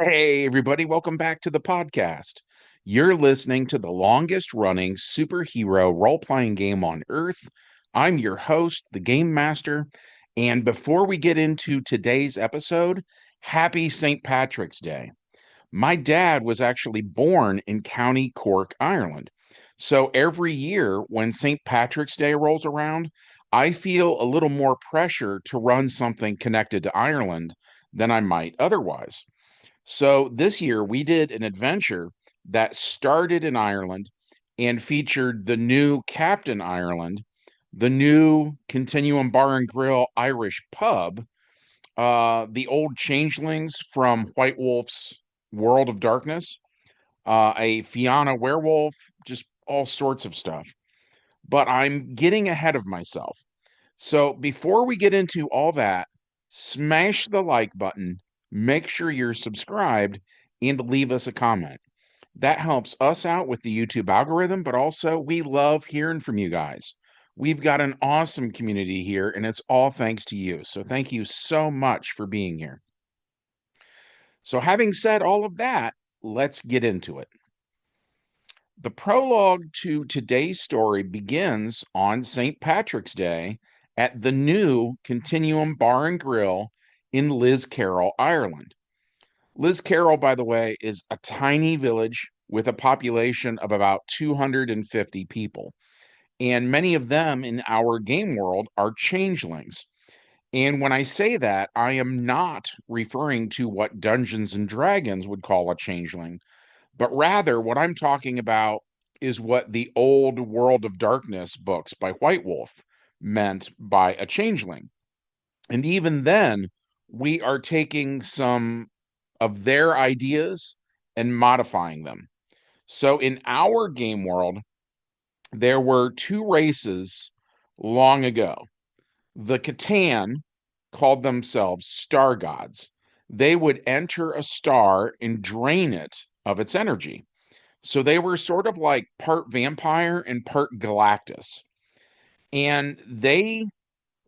Hey, everybody, welcome back to the podcast. You're listening to the longest running superhero role playing game on Earth. I'm your host, the Game Master. And before we get into today's episode, happy St. Patrick's Day. My dad was actually born in County Cork, Ireland. So every year when St. Patrick's Day rolls around, I feel a little more pressure to run something connected to Ireland than I might otherwise. So this year we did an adventure that started in Ireland and featured the new Captain Ireland, the new Continuum Bar and Grill Irish pub, the old changelings from White Wolf's World of Darkness, a Fianna werewolf, just all sorts of stuff. But I'm getting ahead of myself. So before we get into all that, smash the like button, make sure you're subscribed, and leave us a comment. That helps us out with the YouTube algorithm, but also we love hearing from you guys. We've got an awesome community here, and it's all thanks to you. So thank you so much for being here. So, having said all of that, let's get into it. The prologue to today's story begins on St. Patrick's Day at the new Continuum Bar and Grill in Liscarroll, Ireland. Liscarroll, by the way, is a tiny village with a population of about 250 people. And many of them in our game world are changelings. And when I say that, I am not referring to what Dungeons and Dragons would call a changeling, but rather, what I'm talking about is what the old World of Darkness books by White Wolf meant by a changeling. And even then, we are taking some of their ideas and modifying them. So in our game world, there were two races long ago. The Catan called themselves star gods. They would enter a star and drain it of its energy. So they were sort of like part vampire and part Galactus. And they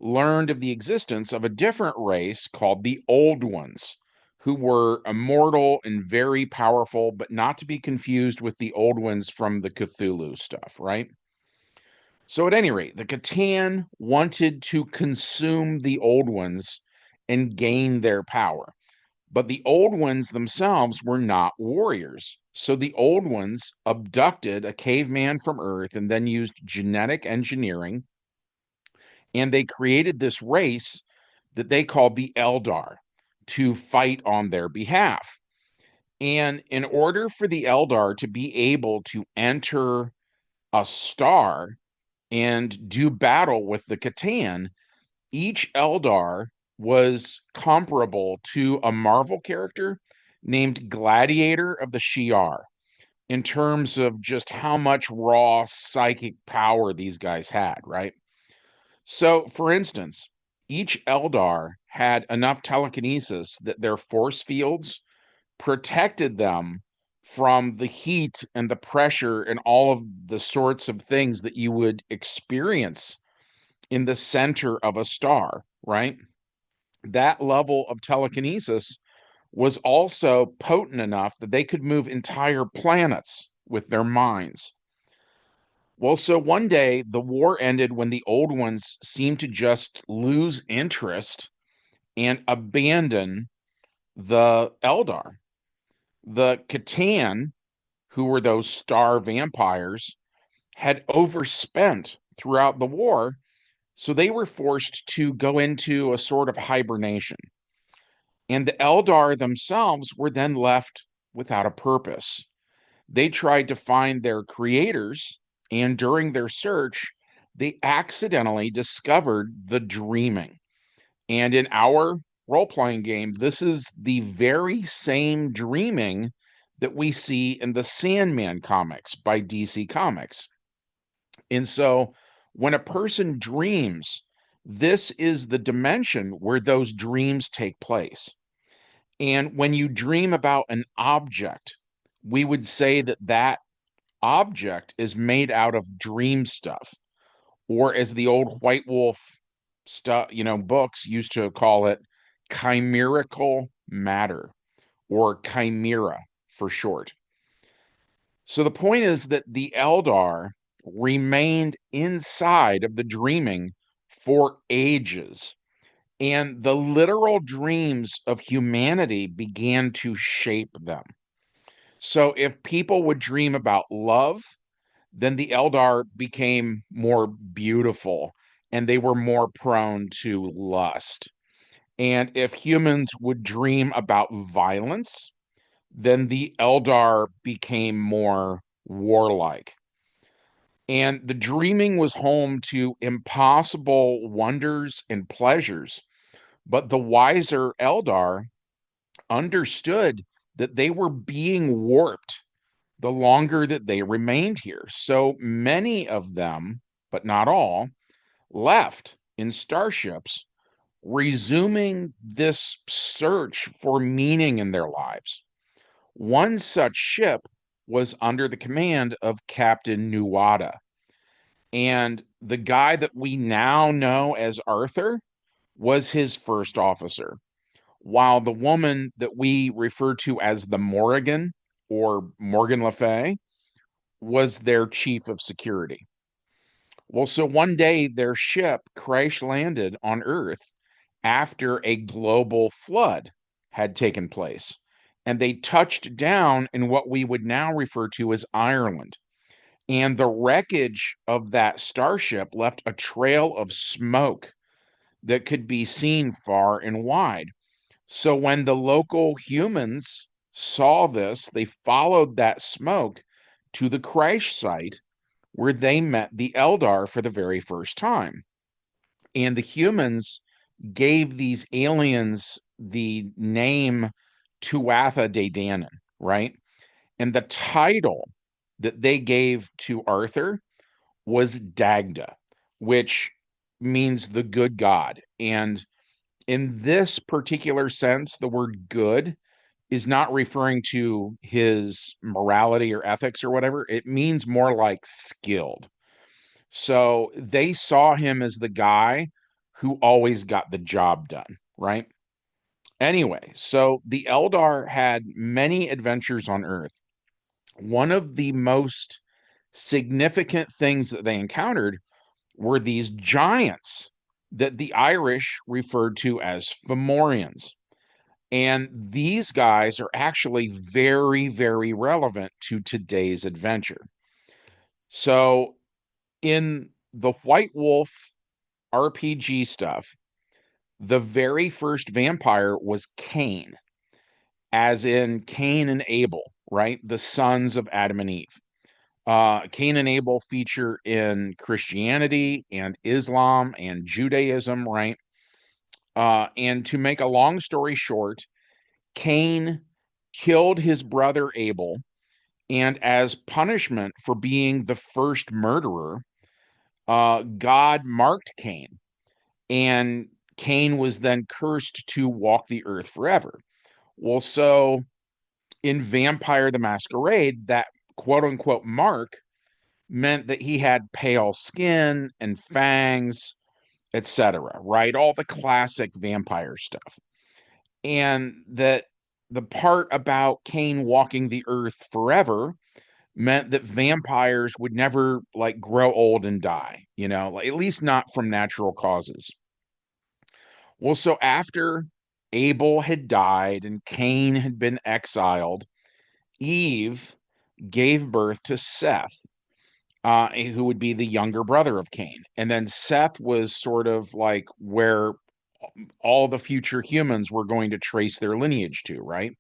learned of the existence of a different race called the Old Ones, who were immortal and very powerful, but not to be confused with the Old Ones from the Cthulhu stuff, right? So, at any rate, the Catan wanted to consume the Old Ones and gain their power. But the Old Ones themselves were not warriors. So the Old Ones abducted a caveman from Earth and then used genetic engineering, and they created this race that they called the Eldar to fight on their behalf. And in order for the Eldar to be able to enter a star and do battle with the Catan, each Eldar was comparable to a Marvel character named Gladiator of the Shi'ar in terms of just how much raw psychic power these guys had, right? So, for instance, each Eldar had enough telekinesis that their force fields protected them from the heat and the pressure and all of the sorts of things that you would experience in the center of a star, right? That level of telekinesis was also potent enough that they could move entire planets with their minds. Well, so one day the war ended when the old ones seemed to just lose interest and abandon the Eldar. The Catan, who were those star vampires, had overspent throughout the war, so they were forced to go into a sort of hibernation. And the Eldar themselves were then left without a purpose. They tried to find their creators, and during their search, they accidentally discovered the dreaming. And in our role playing game, this is the very same dreaming that we see in the Sandman comics by DC Comics. And so when a person dreams, this is the dimension where those dreams take place. And when you dream about an object, we would say that that object is made out of dream stuff, or as the old White Wolf stuff, books used to call it chimerical matter, or chimera for short. So the point is that the Eldar remained inside of the dreaming for ages, and the literal dreams of humanity began to shape them. So if people would dream about love, then the Eldar became more beautiful and they were more prone to lust. And if humans would dream about violence, then the Eldar became more warlike. And the dreaming was home to impossible wonders and pleasures. But the wiser Eldar understood that they were being warped the longer that they remained here. So many of them, but not all, left in starships, resuming this search for meaning in their lives. One such ship was under the command of Captain Nuwada. And the guy that we now know as Arthur was his first officer, while the woman that we refer to as the Morrigan or Morgan Le Fay was their chief of security. Well, so one day their ship crash landed on Earth after a global flood had taken place. And they touched down in what we would now refer to as Ireland. And the wreckage of that starship left a trail of smoke that could be seen far and wide. So when the local humans saw this, they followed that smoke to the crash site where they met the Eldar for the very first time. And the humans gave these aliens the name Tuatha De Danann, right? And the title that they gave to Arthur was Dagda, which means the good God. And in this particular sense, the word good is not referring to his morality or ethics or whatever. It means more like skilled. So they saw him as the guy who always got the job done, right? Anyway, so the Eldar had many adventures on Earth. One of the most significant things that they encountered were these giants that the Irish referred to as Fomorians. And these guys are actually very, very relevant to today's adventure. So, in the White Wolf RPG stuff, the very first vampire was Cain, as in Cain and Abel, right? The sons of Adam and Eve. Cain and Abel feature in Christianity and Islam and Judaism, right? And to make a long story short, Cain killed his brother Abel, and as punishment for being the first murderer, God marked Cain, and Cain was then cursed to walk the earth forever. Well, so in Vampire the Masquerade, that quote unquote mark meant that he had pale skin and fangs, etc., right? All the classic vampire stuff. And that the part about Cain walking the earth forever meant that vampires would never like grow old and die, like, at least not from natural causes. Well, so after Abel had died and Cain had been exiled, Eve gave birth to Seth, who would be the younger brother of Cain. And then Seth was sort of like where all the future humans were going to trace their lineage to, right?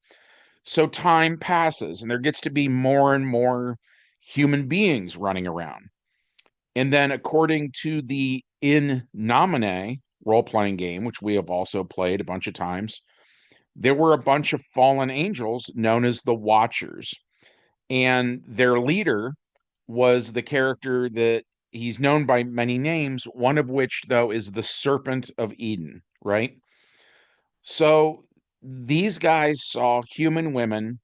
So time passes and there gets to be more and more human beings running around. And then, according to the In Nomine role playing game, which we have also played a bunch of times, there were a bunch of fallen angels known as the Watchers. And their leader was the character that he's known by many names, one of which, though, is the Serpent of Eden, right? So these guys saw human women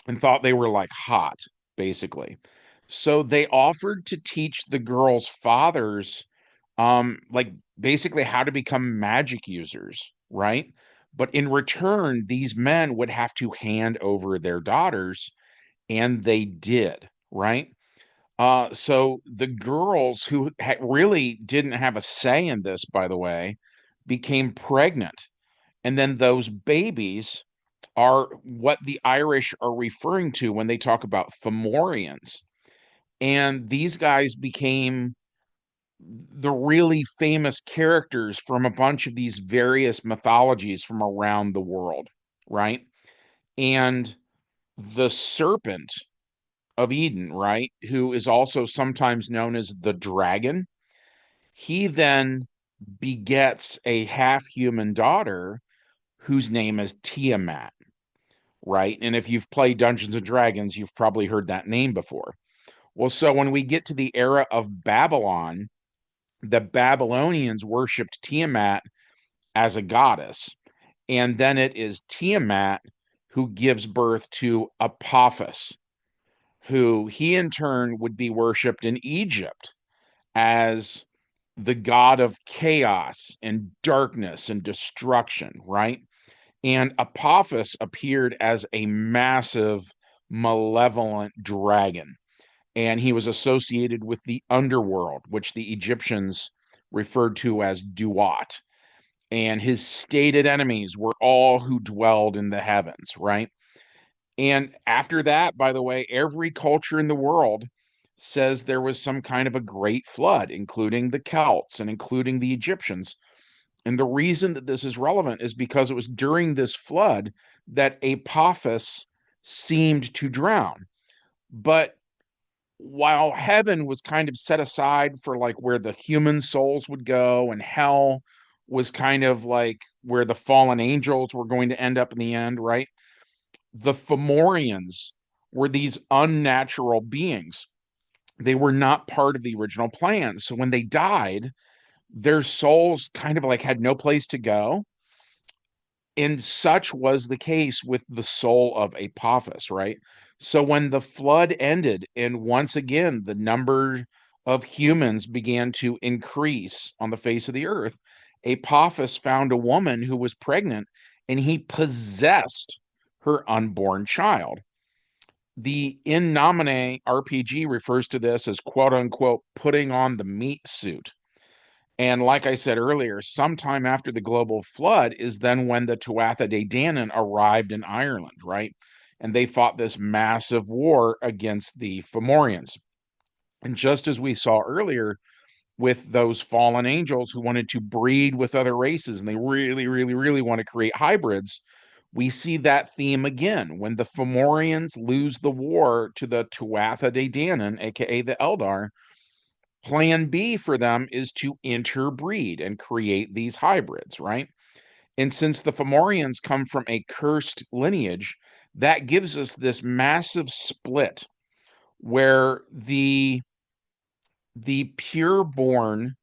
and thought they were like hot, basically. So they offered to teach the girls' fathers, like basically how to become magic users, right? But in return, these men would have to hand over their daughters, and they did, right? So the girls who really didn't have a say in this, by the way, became pregnant. And then those babies are what the Irish are referring to when they talk about Fomorians. And these guys became the really famous characters from a bunch of these various mythologies from around the world, right? And the serpent of Eden, right, who is also sometimes known as the dragon, he then begets a half human daughter whose name is Tiamat, right? And if you've played Dungeons and Dragons, you've probably heard that name before. Well, so when we get to the era of Babylon, the Babylonians worshipped Tiamat as a goddess. And then it is Tiamat who gives birth to Apophis, who he in turn would be worshipped in Egypt as the god of chaos and darkness and destruction, right? And Apophis appeared as a massive, malevolent dragon. And he was associated with the underworld, which the Egyptians referred to as Duat. And his stated enemies were all who dwelled in the heavens, right? And after that, by the way, every culture in the world says there was some kind of a great flood, including the Celts and including the Egyptians. And the reason that this is relevant is because it was during this flood that Apophis seemed to drown. But while heaven was kind of set aside for like where the human souls would go, and hell was kind of like where the fallen angels were going to end up in the end, right? The Fomorians were these unnatural beings. They were not part of the original plan. So when they died, their souls kind of like had no place to go. And such was the case with the soul of Apophis, right? So when the flood ended, and once again the number of humans began to increase on the face of the earth, Apophis found a woman who was pregnant, and he possessed her unborn child. The In Nomine RPG refers to this as quote unquote putting on the meat suit. And like I said earlier, sometime after the global flood is then when the Tuatha De Danann arrived in Ireland, right? And they fought this massive war against the Fomorians. And just as we saw earlier with those fallen angels who wanted to breed with other races and they really, really, really want to create hybrids, we see that theme again when the Fomorians lose the war to the Tuatha De Danann, aka the Eldar. Plan B for them is to interbreed and create these hybrids, right? And since the Fomorians come from a cursed lineage, that gives us this massive split where the pure-born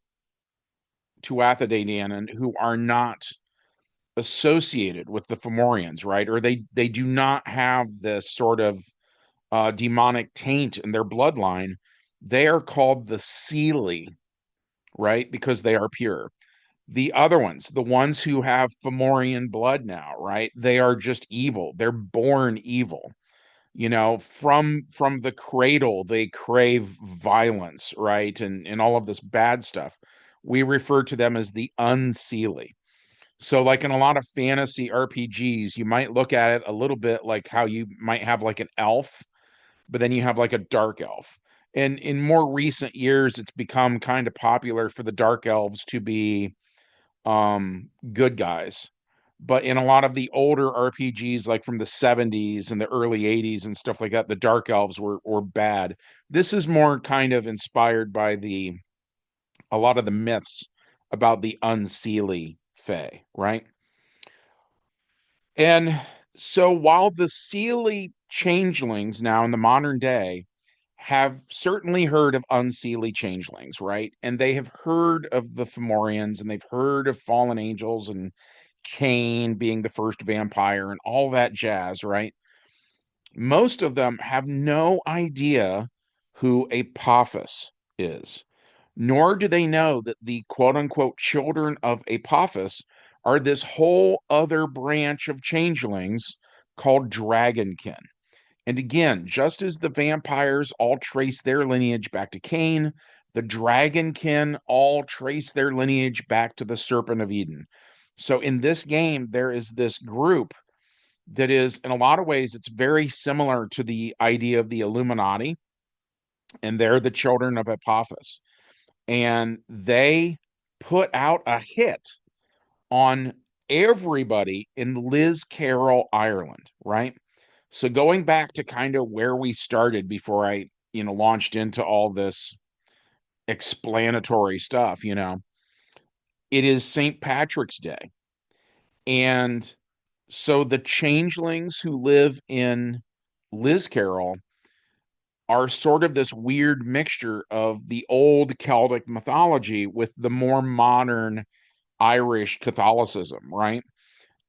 Tuatha De Danann who are not associated with the Fomorians, right? Or they do not have this sort of demonic taint in their bloodline. They are called the Seelie, right? Because they are pure. The other ones, the ones who have Fomorian blood now, right? They are just evil. They're born evil. From the cradle, they crave violence, right? And all of this bad stuff. We refer to them as the Unseelie. So, like in a lot of fantasy RPGs, you might look at it a little bit like how you might have like an elf, but then you have like a dark elf. And in more recent years, it's become kind of popular for the dark elves to be good guys. But in a lot of the older RPGs, like from the 70s and the early 80s and stuff like that, the dark elves were bad. This is more kind of inspired by the a lot of the myths about the Unseelie Fae, right? And so while the Seelie changelings now in the modern day have certainly heard of Unseelie changelings, right? And they have heard of the Fomorians and they've heard of fallen angels and Cain being the first vampire and all that jazz, right? Most of them have no idea who Apophis is, nor do they know that the quote unquote children of Apophis are this whole other branch of changelings called Dragonkin. And again, just as the vampires all trace their lineage back to Cain, the Dragonkin all trace their lineage back to the Serpent of Eden. So in this game, there is this group that is, in a lot of ways, it's very similar to the idea of the Illuminati, and they're the children of Apophis. And they put out a hit on everybody in Liscarroll, Ireland, right? So going back to kind of where we started before I, launched into all this explanatory stuff, it is St. Patrick's Day. And so the changelings who live in Liscarroll are sort of this weird mixture of the old Celtic mythology with the more modern Irish Catholicism, right?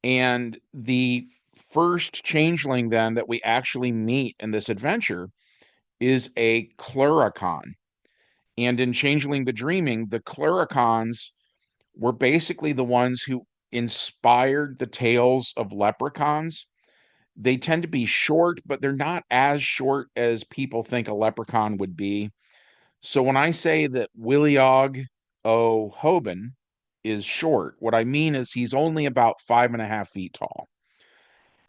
And the first changeling then that we actually meet in this adventure is a Cluracan. And in Changeling the Dreaming, the Cluracans were basically the ones who inspired the tales of leprechauns. They tend to be short, but they're not as short as people think a leprechaun would be. So when I say that Williog O'Hoban is short, what I mean is he's only about 5.5 feet tall.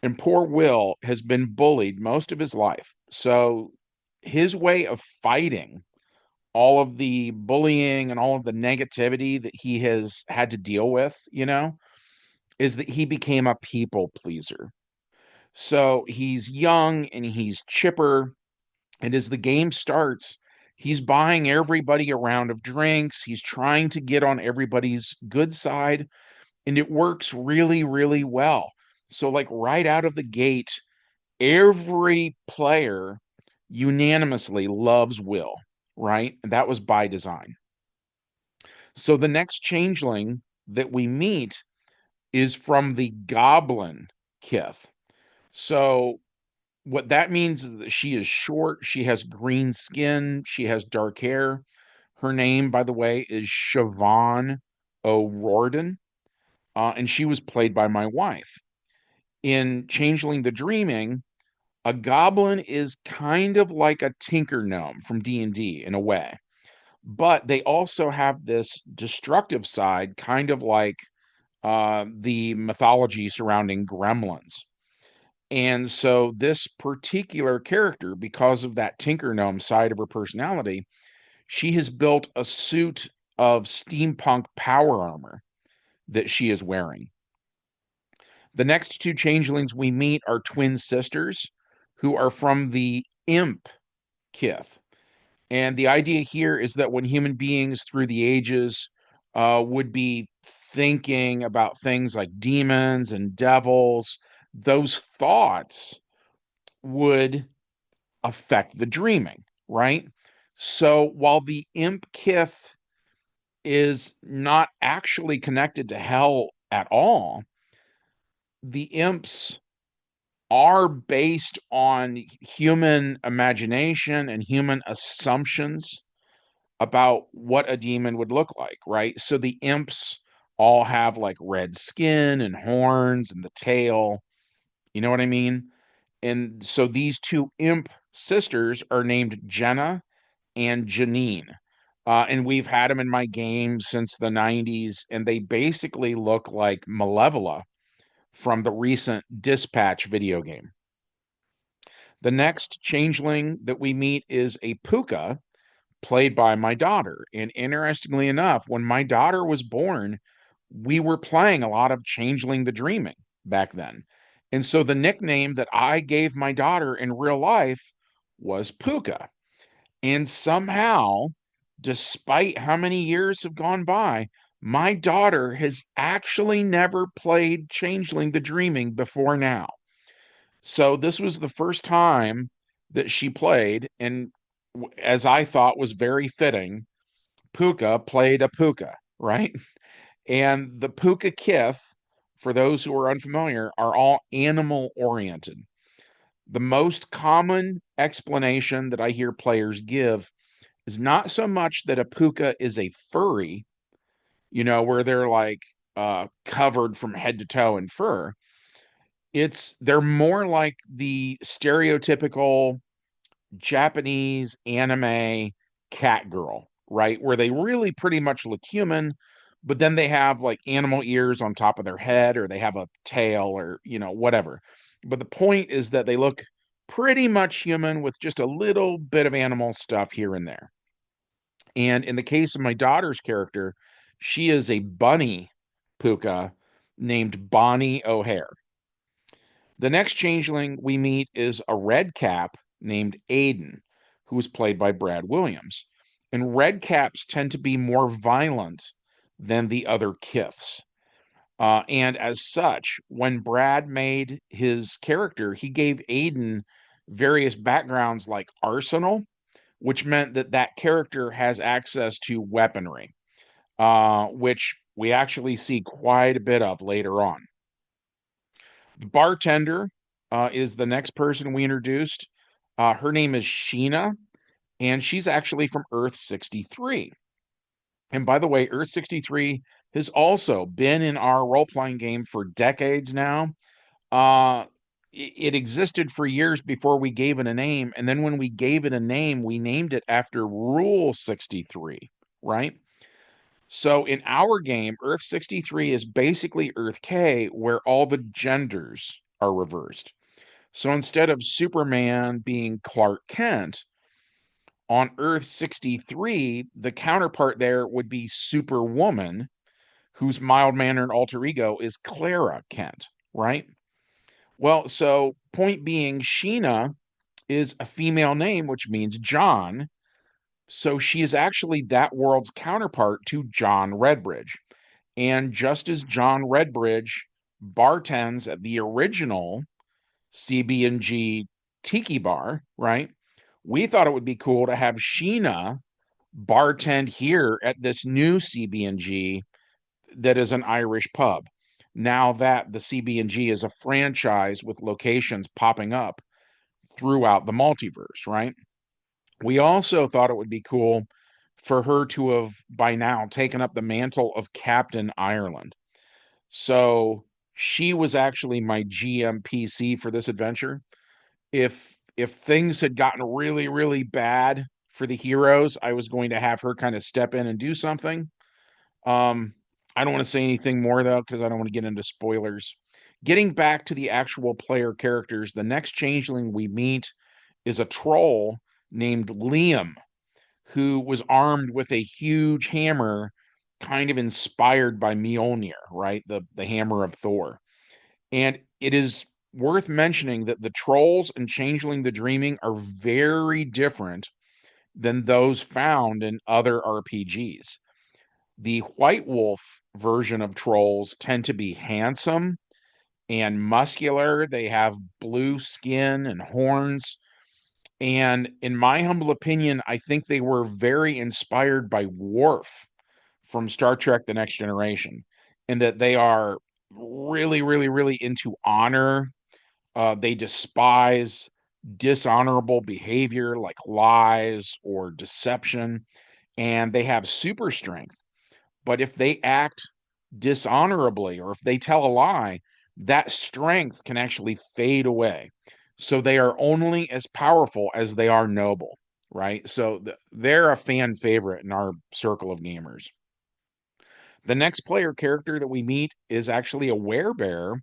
And poor Will has been bullied most of his life. So his way of fighting all of the bullying and all of the negativity that he has had to deal with, is that he became a people pleaser. So he's young and he's chipper. And as the game starts, he's buying everybody a round of drinks. He's trying to get on everybody's good side. And it works really, really well. So, like, right out of the gate, every player unanimously loves Will, right? And that was by design. So the next changeling that we meet is from the Goblin Kith. So what that means is that she is short, she has green skin, she has dark hair. Her name, by the way, is Siobhan O'Riordan, and she was played by my wife. In Changeling the Dreaming, a goblin is kind of like a tinker gnome from D&D in a way, but they also have this destructive side, kind of like the mythology surrounding gremlins. And so this particular character, because of that tinker gnome side of her personality, she has built a suit of steampunk power armor that she is wearing. The next two changelings we meet are twin sisters who are from the imp kith. And the idea here is that when human beings through the ages would be thinking about things like demons and devils, those thoughts would affect the dreaming, right? So while the imp kith is not actually connected to hell at all, the imps are based on human imagination and human assumptions about what a demon would look like, right? So the imps all have like red skin and horns and the tail. You know what I mean? And so these two imp sisters are named Jenna and Janine. And we've had them in my game since the 90s, and they basically look like Malevola from the recent Dispatch video game. The next changeling that we meet is a puka, played by my daughter. And interestingly enough, when my daughter was born, we were playing a lot of Changeling the Dreaming back then. And so the nickname that I gave my daughter in real life was Puka. And somehow, despite how many years have gone by, my daughter has actually never played Changeling the Dreaming before now. So this was the first time that she played, and as I thought was very fitting, Puka played a Puka, right? And the Puka Kith, for those who are unfamiliar, are all animal oriented. The most common explanation that I hear players give is not so much that a Puka is a furry, where they're like covered from head to toe in fur. They're more like the stereotypical Japanese anime cat girl, right? Where they really pretty much look human, but then they have like animal ears on top of their head, or they have a tail, or, whatever. But the point is that they look pretty much human with just a little bit of animal stuff here and there. And in the case of my daughter's character, she is a bunny puka named Bonnie O'Hare. The next changeling we meet is a red cap named Aiden, who is played by Brad Williams. And red caps tend to be more violent than the other kiths. And as such, when Brad made his character, he gave Aiden various backgrounds like arsenal, which meant that that character has access to weaponry, which we actually see quite a bit of later on. The bartender is the next person we introduced. Her name is Sheena, and she's actually from Earth 63. And by the way, Earth 63 has also been in our role playing game for decades now. Uh, it existed for years before we gave it a name. And then when we gave it a name, we named it after Rule 63, right? So in our game, Earth 63 is basically Earth K, where all the genders are reversed. So instead of Superman being Clark Kent, on Earth 63, the counterpart there would be Superwoman, whose mild mannered alter ego is Clara Kent, right? Well, so point being, Sheena is a female name, which means John. So she is actually that world's counterpart to John Redbridge. And just as John Redbridge bartends at the original CB&G Tiki Bar, right? We thought it would be cool to have Sheena bartend here at this new CB&G that is an Irish pub. Now that the CB&G is a franchise with locations popping up throughout the multiverse, right? We also thought it would be cool for her to have by now taken up the mantle of Captain Ireland. So she was actually my GMPC for this adventure. If things had gotten really, really bad for the heroes, I was going to have her kind of step in and do something. Um, I don't want to say anything more though, because I don't want to get into spoilers. Getting back to the actual player characters, the next changeling we meet is a troll named Liam, who was armed with a huge hammer, kind of inspired by Mjolnir, right? The hammer of Thor. And it is worth mentioning that the trolls and Changeling the Dreaming are very different than those found in other RPGs. The White Wolf version of trolls tend to be handsome and muscular. They have blue skin and horns. And in my humble opinion, I think they were very inspired by Worf from Star Trek The Next Generation, in that they are really, really, really into honor. They despise dishonorable behavior like lies or deception, and they have super strength. But if they act dishonorably or if they tell a lie, that strength can actually fade away. So they are only as powerful as they are noble, right? So they're a fan favorite in our circle of gamers. The next player character that we meet is actually a werebear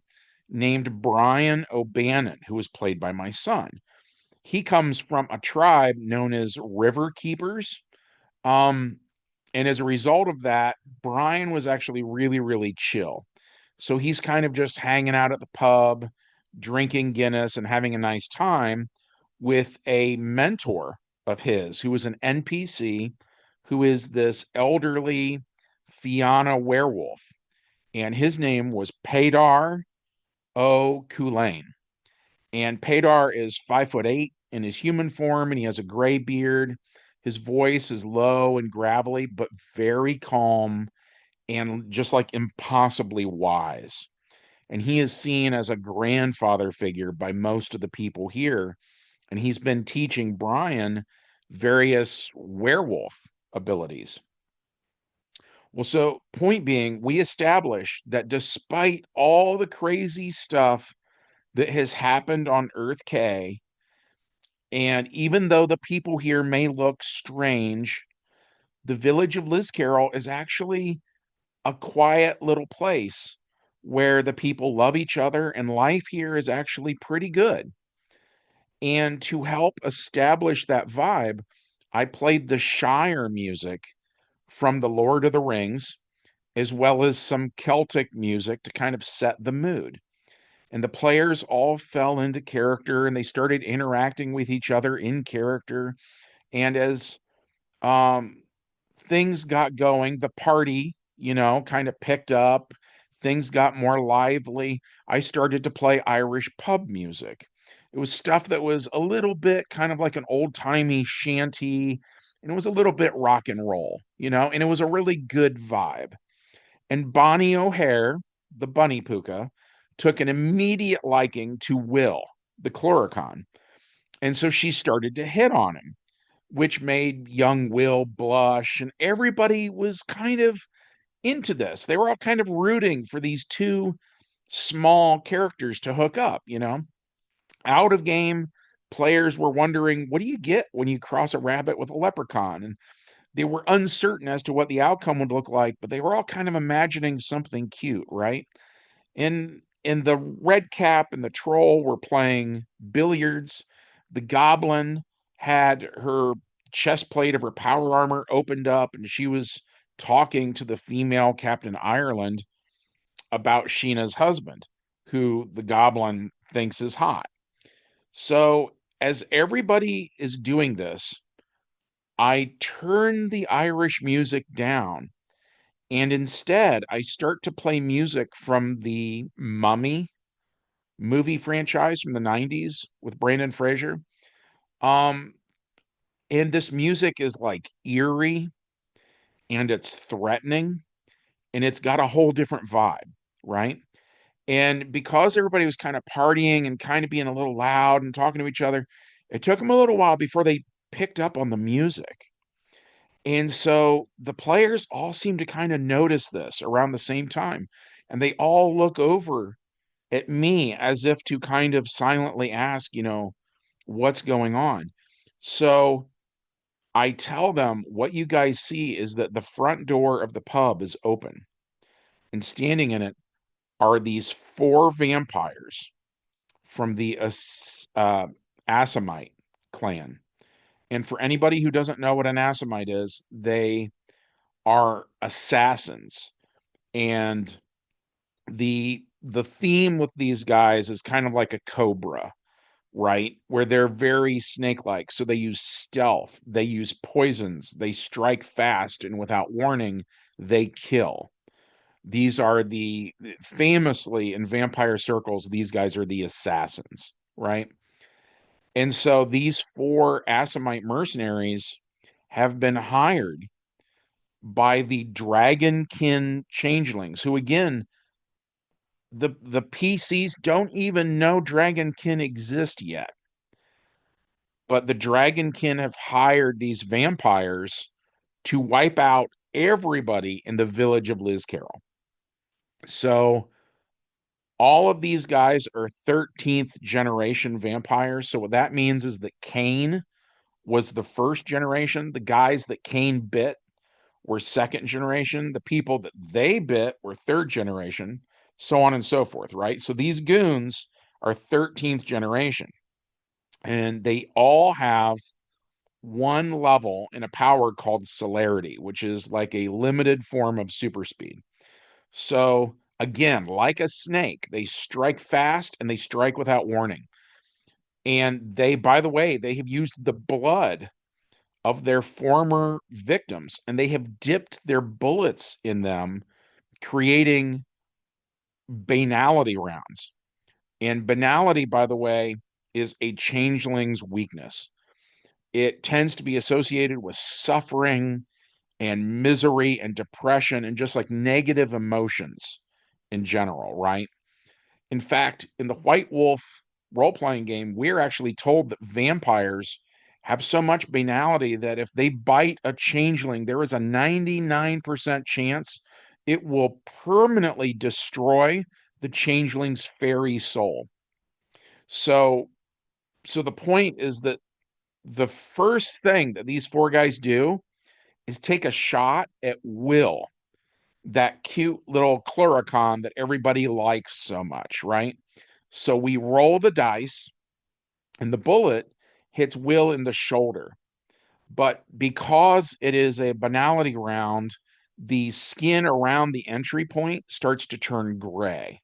named Brian O'Bannon, who is played by my son. He comes from a tribe known as River Keepers. Um, and as a result of that, Brian was actually really, really chill. So he's kind of just hanging out at the pub, drinking Guinness and having a nice time with a mentor of his who is an NPC who is this elderly Fianna werewolf. And his name was Padar O'Culane. And Padar is 5'8" in his human form, and he has a gray beard. His voice is low and gravelly, but very calm and just like impossibly wise. And he is seen as a grandfather figure by most of the people here. And he's been teaching Brian various werewolf abilities. Well, so point being, we established that despite all the crazy stuff that has happened on Earth K, and even though the people here may look strange, the village of Liz Carroll is actually a quiet little place where the people love each other and life here is actually pretty good. And to help establish that vibe, I played the Shire music from The Lord of the Rings, as well as some Celtic music to kind of set the mood. And the players all fell into character and they started interacting with each other in character. And as um, things got going, the party, kind of picked up, things got more lively. I started to play Irish pub music. It was stuff that was a little bit kind of like an old-timey shanty, and it was a little bit rock and roll, and it was a really good vibe. And Bonnie O'Hare, the bunny puka, took an immediate liking to Will, the Chloricon. And so she started to hit on him, which made young Will blush. And everybody was kind of into this. They were all kind of rooting for these two small characters to hook up, Out of game, players were wondering, what do you get when you cross a rabbit with a leprechaun? And they were uncertain as to what the outcome would look like, but they were all kind of imagining something cute, right? And the red cap and the troll were playing billiards. The goblin had her chest plate of her power armor opened up, and she was talking to the female Captain Ireland about Sheena's husband, who the goblin thinks is hot. So as everybody is doing this, I turn the Irish music down, and instead I start to play music from the Mummy movie franchise from the 90s with Brandon Fraser. Um, and this music is like eerie and it's threatening and it's got a whole different vibe, right? And because everybody was kind of partying and kind of being a little loud and talking to each other, it took them a little while before they picked up on the music. And so the players all seem to kind of notice this around the same time. And they all look over at me as if to kind of silently ask, what's going on. So I tell them, what you guys see is that the front door of the pub is open, and standing in it are these four vampires from the Assamite clan. And for anybody who doesn't know what an Assamite is, they are assassins. And the theme with these guys is kind of like a cobra, right? Where they're very snake-like. So they use stealth, they use poisons, they strike fast, and without warning, they kill. These are the famously in vampire circles, these guys are the assassins, right? And so these four Assamite mercenaries have been hired by the Dragonkin changelings, who again, the PCs don't even know Dragonkin exist yet. But the Dragonkin have hired these vampires to wipe out everybody in the village of Liz Carroll. So all of these guys are 13th generation vampires. So what that means is that Cain was the first generation. The guys that Cain bit were second generation. The people that they bit were third generation, so on and so forth, right? So these goons are 13th generation. And they all have one level in a power called celerity, which is like a limited form of super speed. So again, like a snake, they strike fast and they strike without warning. And they, by the way, they have used the blood of their former victims and they have dipped their bullets in them, creating banality rounds. And banality, by the way, is a changeling's weakness. It tends to be associated with suffering and misery and depression and just like negative emotions in general, right? In fact, in the White Wolf role playing game, we're actually told that vampires have so much banality that if they bite a changeling, there is a 99% chance it will permanently destroy the changeling's fairy soul. So, so the point is that the first thing that these four guys do is take a shot at Will, that cute little Cluricon that everybody likes so much, right? So we roll the dice, and the bullet hits Will in the shoulder. But because it is a banality round, the skin around the entry point starts to turn gray.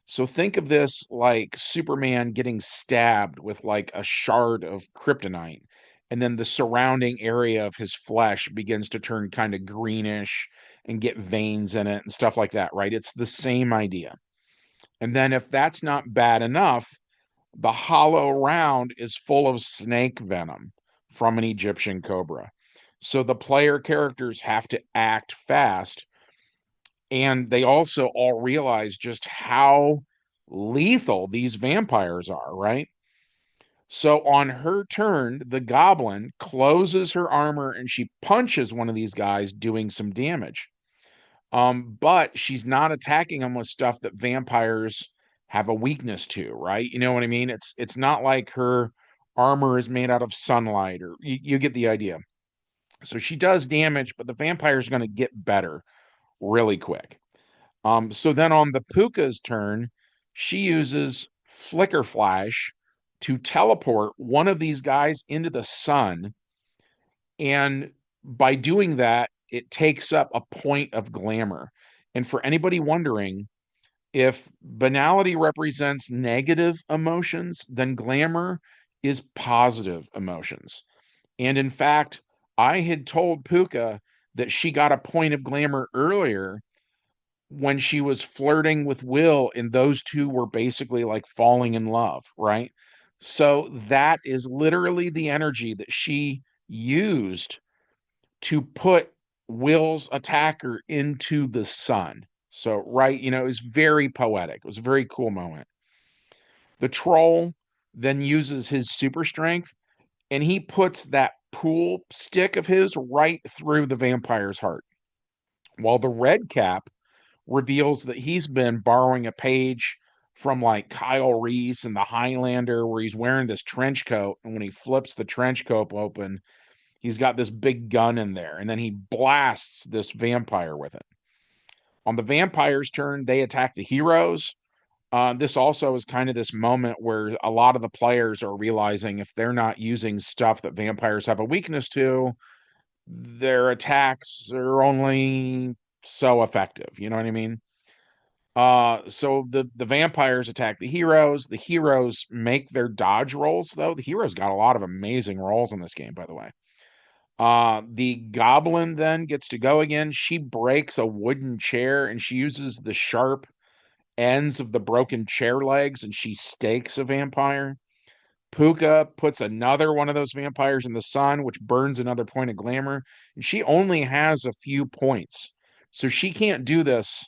So think of this like Superman getting stabbed with like a shard of kryptonite, and then the surrounding area of his flesh begins to turn kind of greenish and get veins in it and stuff like that, right? It's the same idea. And then if that's not bad enough, the hollow round is full of snake venom from an Egyptian cobra. So the player characters have to act fast, and they also all realize just how lethal these vampires are, right? So on her turn, the goblin closes her armor and she punches one of these guys, doing some damage. But she's not attacking them with stuff that vampires have a weakness to, right? You know what I mean? It's not like her armor is made out of sunlight, or you get the idea. So she does damage, but the vampire's going to get better really quick. So then on the Puka's turn, she uses Flicker Flash to teleport one of these guys into the sun. And by doing that, it takes up a point of glamour. And for anybody wondering, if banality represents negative emotions, then glamour is positive emotions. And in fact, I had told Puka that she got a point of glamour earlier when she was flirting with Will, and those two were basically like falling in love, right? So that is literally the energy that she used to put Will's attacker into the sun. So, right, it was very poetic. It was a very cool moment. The troll then uses his super strength, and he puts that pool stick of his right through the vampire's heart. While the red cap reveals that he's been borrowing a page from like Kyle Reese and the Highlander, where he's wearing this trench coat. And when he flips the trench coat open, he's got this big gun in there. And then he blasts this vampire with it. On the vampire's turn, they attack the heroes. This also is kind of this moment where a lot of the players are realizing if they're not using stuff that vampires have a weakness to, their attacks are only so effective. You know what I mean? So the vampires attack the heroes. The heroes make their dodge rolls, though. The heroes got a lot of amazing rolls in this game, by the way. The goblin then gets to go again. She breaks a wooden chair and she uses the sharp ends of the broken chair legs and she stakes a vampire. Puka puts another one of those vampires in the sun, which burns another point of glamour. And she only has a few points. So she can't do this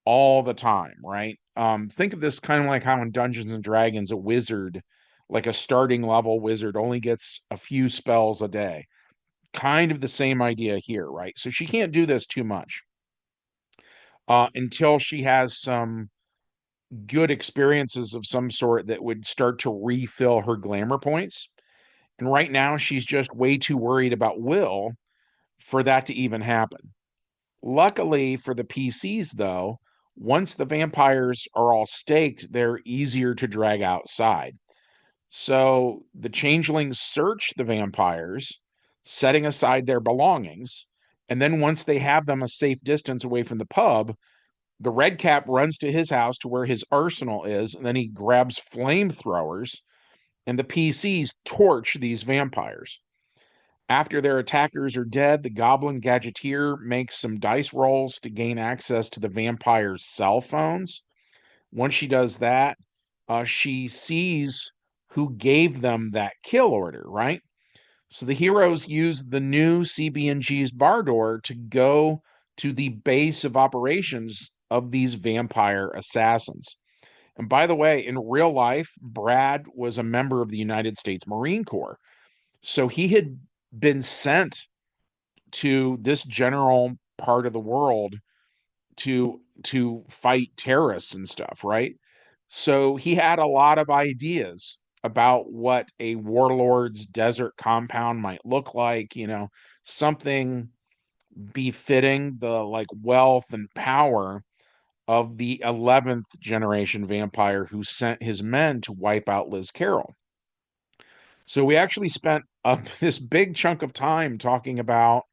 all the time, right? Think of this kind of like how in Dungeons and Dragons, a wizard, like a starting level wizard, only gets a few spells a day. Kind of the same idea here, right? So she can't do this too much until she has some good experiences of some sort that would start to refill her glamour points. And right now, she's just way too worried about Will for that to even happen. Luckily for the PCs, though, once the vampires are all staked, they're easier to drag outside. So the changelings search the vampires, setting aside their belongings. And then once they have them a safe distance away from the pub, the red cap runs to his house to where his arsenal is. And then he grabs flamethrowers, and the PCs torch these vampires. After their attackers are dead, the goblin gadgeteer makes some dice rolls to gain access to the vampire's cell phones. Once she does that, she sees who gave them that kill order, right? So the heroes use the new CB&G's bar door to go to the base of operations of these vampire assassins. And by the way, in real life, Brad was a member of the United States Marine Corps. So he had been sent to this general part of the world to fight terrorists and stuff, right? So he had a lot of ideas about what a warlord's desert compound might look like, something befitting the like wealth and power of the 11th generation vampire who sent his men to wipe out Liz Carroll. So we actually spent this big chunk of time talking about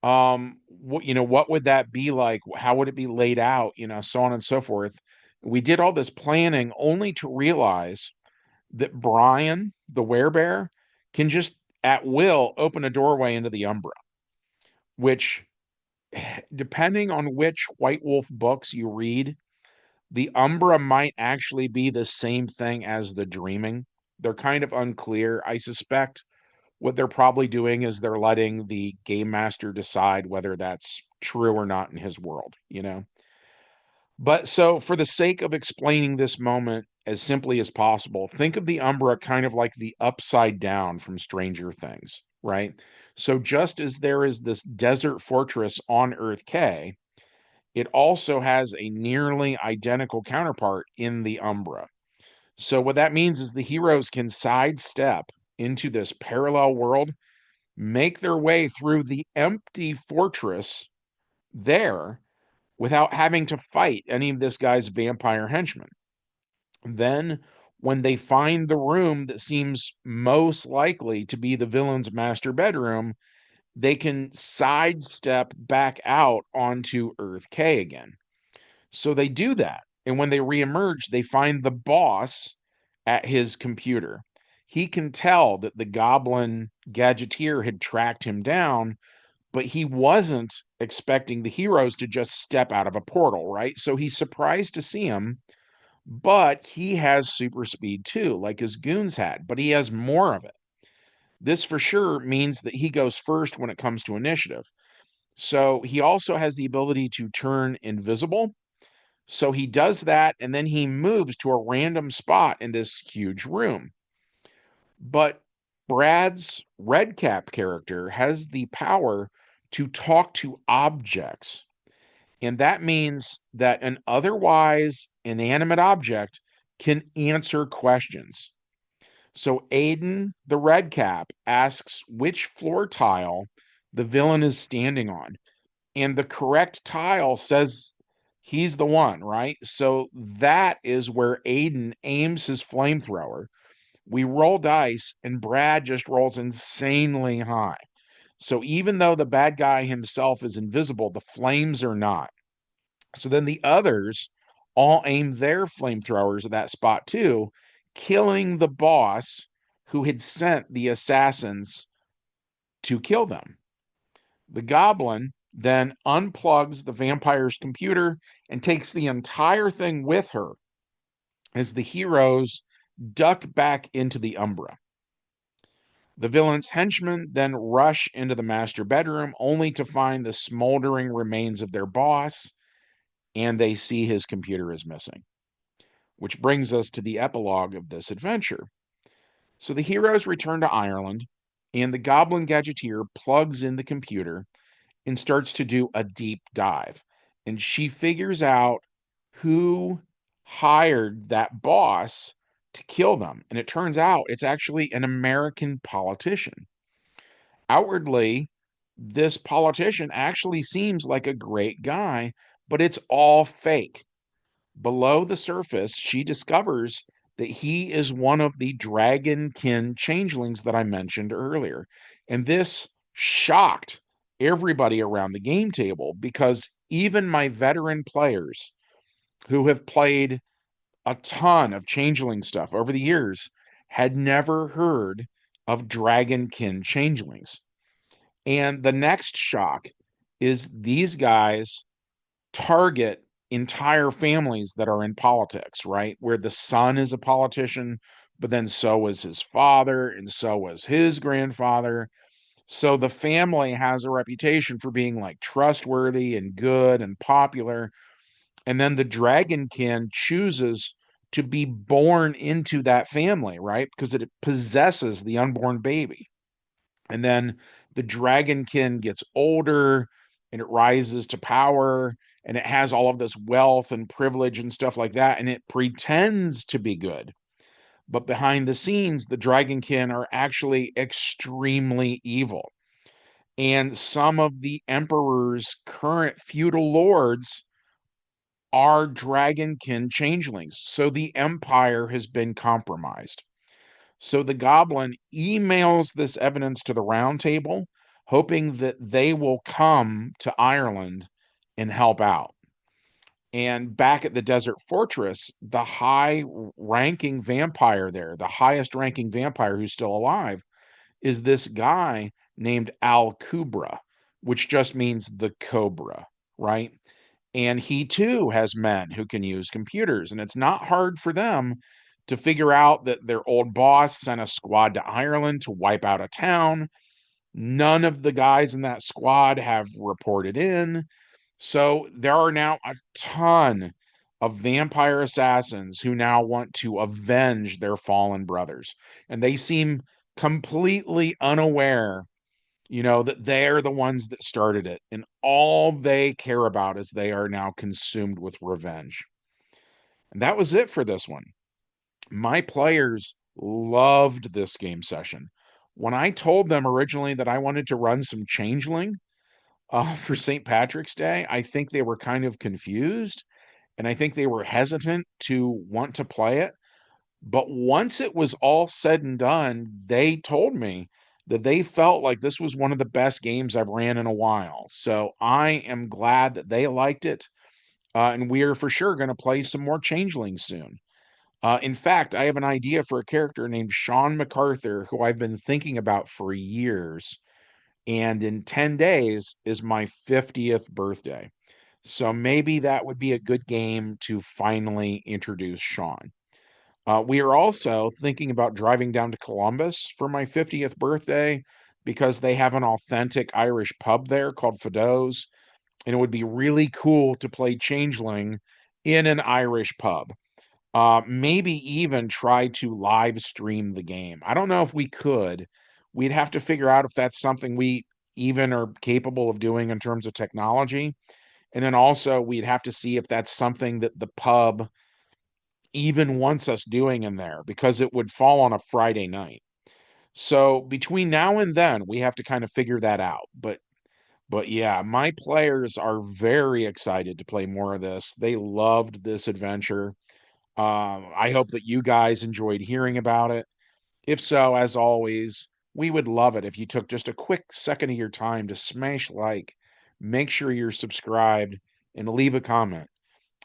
what would that be like, how would it be laid out, so on and so forth. We did all this planning only to realize that Brian the werebear can just at will open a doorway into the Umbra, which depending on which White Wolf books you read, the Umbra might actually be the same thing as the Dreaming. They're kind of unclear. I suspect what they're probably doing is they're letting the game master decide whether that's true or not in his world. But so, for the sake of explaining this moment as simply as possible, think of the Umbra kind of like the upside down from Stranger Things, right? So, just as there is this desert fortress on Earth K, it also has a nearly identical counterpart in the Umbra. So, what that means is the heroes can sidestep into this parallel world, make their way through the empty fortress there without having to fight any of this guy's vampire henchmen. Then, when they find the room that seems most likely to be the villain's master bedroom, they can sidestep back out onto Earth K again. So they do that. And when they reemerge, they find the boss at his computer. He can tell that the goblin gadgeteer had tracked him down, but he wasn't expecting the heroes to just step out of a portal, right? So he's surprised to see him, but he has super speed too, like his goons had, but he has more of it. This for sure means that he goes first when it comes to initiative. So he also has the ability to turn invisible. So he does that and then he moves to a random spot in this huge room. But Brad's red cap character has the power to talk to objects. And that means that an otherwise inanimate object can answer questions. So Aiden, the red cap, asks which floor tile the villain is standing on. And the correct tile says he's the one, right? So that is where Aiden aims his flamethrower. We roll dice, and Brad just rolls insanely high. So even though the bad guy himself is invisible, the flames are not. So then the others all aim their flamethrowers at that spot too, killing the boss who had sent the assassins to kill them. The goblin then unplugs the vampire's computer and takes the entire thing with her as the heroes duck back into the Umbra. The villain's henchmen then rush into the master bedroom only to find the smoldering remains of their boss, and they see his computer is missing. Which brings us to the epilogue of this adventure. So the heroes return to Ireland, and the goblin gadgeteer plugs in the computer and starts to do a deep dive. And she figures out who hired that boss to kill them. And it turns out it's actually an American politician. Outwardly, this politician actually seems like a great guy, but it's all fake. Below the surface, she discovers that he is one of the dragonkin changelings that I mentioned earlier. And this shocked everybody around the game table because even my veteran players who have played a ton of changeling stuff over the years had never heard of dragonkin changelings. And the next shock is these guys target entire families that are in politics, right? Where the son is a politician, but then so was his father, and so was his grandfather. So the family has a reputation for being like trustworthy and good and popular. And then the dragonkin chooses to be born into that family, right? Because it possesses the unborn baby. And then the dragonkin gets older and it rises to power and it has all of this wealth and privilege and stuff like that. And it pretends to be good. But behind the scenes, the dragonkin are actually extremely evil. And some of the emperor's current feudal lords are dragonkin changelings. So the empire has been compromised. So the goblin emails this evidence to the round table, hoping that they will come to Ireland and help out. And back at the Desert Fortress, the high ranking vampire there, the highest ranking vampire who's still alive, is this guy named Al Kubra, which just means the cobra, right? And he too has men who can use computers. And it's not hard for them to figure out that their old boss sent a squad to Ireland to wipe out a town. None of the guys in that squad have reported in. So there are now a ton of vampire assassins who now want to avenge their fallen brothers. And they seem completely unaware, that they're the ones that started it. And all they care about is they are now consumed with revenge. And that was it for this one. My players loved this game session. When I told them originally that I wanted to run some Changeling for St. Patrick's Day, I think they were kind of confused and I think they were hesitant to want to play it. But once it was all said and done, they told me that they felt like this was one of the best games I've ran in a while. So I am glad that they liked it. And we are for sure going to play some more Changelings soon. In fact, I have an idea for a character named Sean MacArthur, who I've been thinking about for years. And in 10 days is my 50th birthday. So maybe that would be a good game to finally introduce Sean. We are also thinking about driving down to Columbus for my 50th birthday because they have an authentic Irish pub there called Fido's. And it would be really cool to play Changeling in an Irish pub. Maybe even try to live stream the game. I don't know if we could. We'd have to figure out if that's something we even are capable of doing in terms of technology. And then also, we'd have to see if that's something that the pub even wants us doing in there because it would fall on a Friday night. So between now and then, we have to kind of figure that out. But yeah, my players are very excited to play more of this. They loved this adventure. I hope that you guys enjoyed hearing about it. If so, as always, we would love it if you took just a quick second of your time to smash like, make sure you're subscribed, and leave a comment.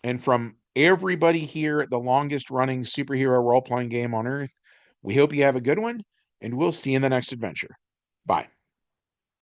And from everybody here at the longest running superhero role playing game on earth, we hope you have a good one, and we'll see you in the next adventure. Bye.